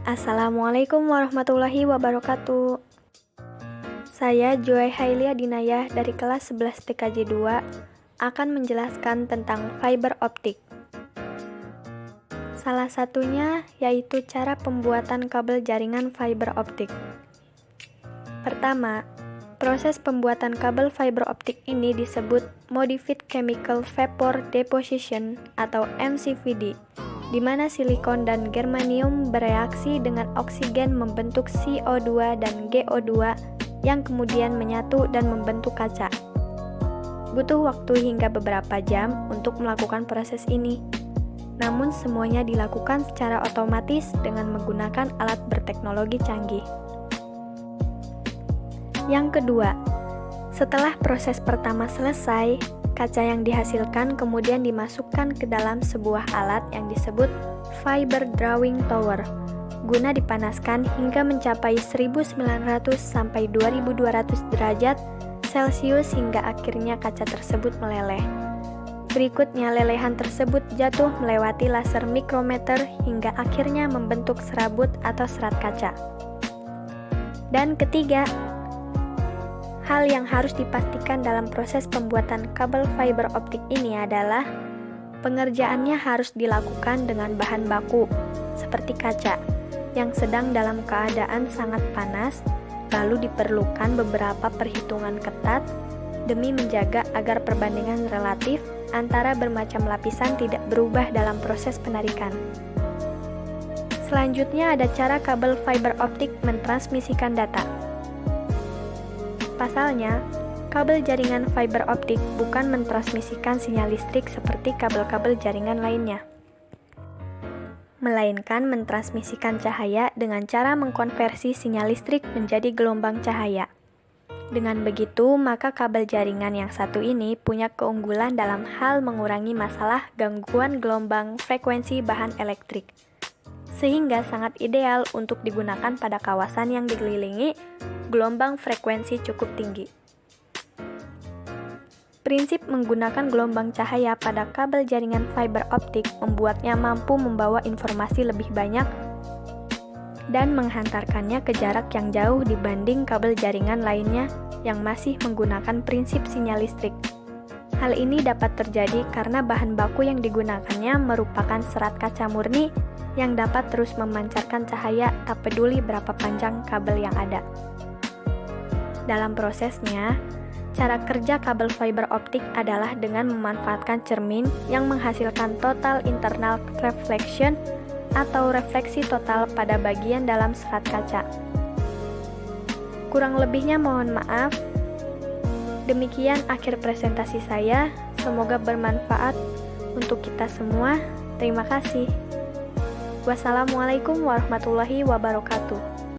Assalamualaikum warahmatullahi wabarakatuh. Saya Joy Hailia Dinayah dari kelas 11 TKJ 2 akan menjelaskan tentang fiber optik. Salah satunya yaitu cara pembuatan kabel jaringan fiber optik. Pertama, proses pembuatan kabel fiber optik ini disebut Modified Chemical Vapor Deposition atau MCVD, di mana silikon dan germanium bereaksi dengan oksigen membentuk CO2 dan GO2 yang kemudian menyatu dan membentuk kaca. Butuh waktu hingga beberapa jam untuk melakukan proses ini. Namun semuanya dilakukan secara otomatis dengan menggunakan alat berteknologi canggih. Yang kedua, setelah proses pertama selesai, kaca yang dihasilkan kemudian dimasukkan ke dalam sebuah alat yang disebut fiber drawing tower, guna dipanaskan hingga mencapai 1900 sampai 2200 derajat Celcius hingga akhirnya kaca tersebut meleleh. Berikutnya lelehan tersebut jatuh melewati laser mikrometer hingga akhirnya membentuk serabut atau serat kaca. Dan ketiga, hal yang harus dipastikan dalam proses pembuatan kabel fiber optik ini adalah pengerjaannya harus dilakukan dengan bahan baku seperti kaca yang sedang dalam keadaan sangat panas, lalu diperlukan beberapa perhitungan ketat demi menjaga agar perbandingan relatif antara bermacam lapisan tidak berubah dalam proses penarikan. Selanjutnya ada cara kabel fiber optik mentransmisikan data. Pasalnya, kabel jaringan fiber optik bukan mentransmisikan sinyal listrik seperti kabel-kabel jaringan lainnya, melainkan mentransmisikan cahaya dengan cara mengkonversi sinyal listrik menjadi gelombang cahaya. Dengan begitu, maka kabel jaringan yang satu ini punya keunggulan dalam hal mengurangi masalah gangguan gelombang frekuensi bahan elektrik, sehingga sangat ideal untuk digunakan pada kawasan yang dikelilingi gelombang frekuensi cukup tinggi. Prinsip menggunakan gelombang cahaya pada kabel jaringan fiber optik membuatnya mampu membawa informasi lebih banyak dan menghantarkannya ke jarak yang jauh dibanding kabel jaringan lainnya yang masih menggunakan prinsip sinyal listrik. Hal ini dapat terjadi karena bahan baku yang digunakannya merupakan serat kaca murni yang dapat terus memancarkan cahaya tak peduli berapa panjang kabel yang ada. Dalam prosesnya, cara kerja kabel fiber optik adalah dengan memanfaatkan cermin yang menghasilkan total internal reflection atau refleksi total pada bagian dalam serat kaca. Kurang lebihnya mohon maaf. Demikian akhir presentasi saya. Semoga bermanfaat untuk kita semua. Terima kasih. Wassalamualaikum warahmatullahi wabarakatuh.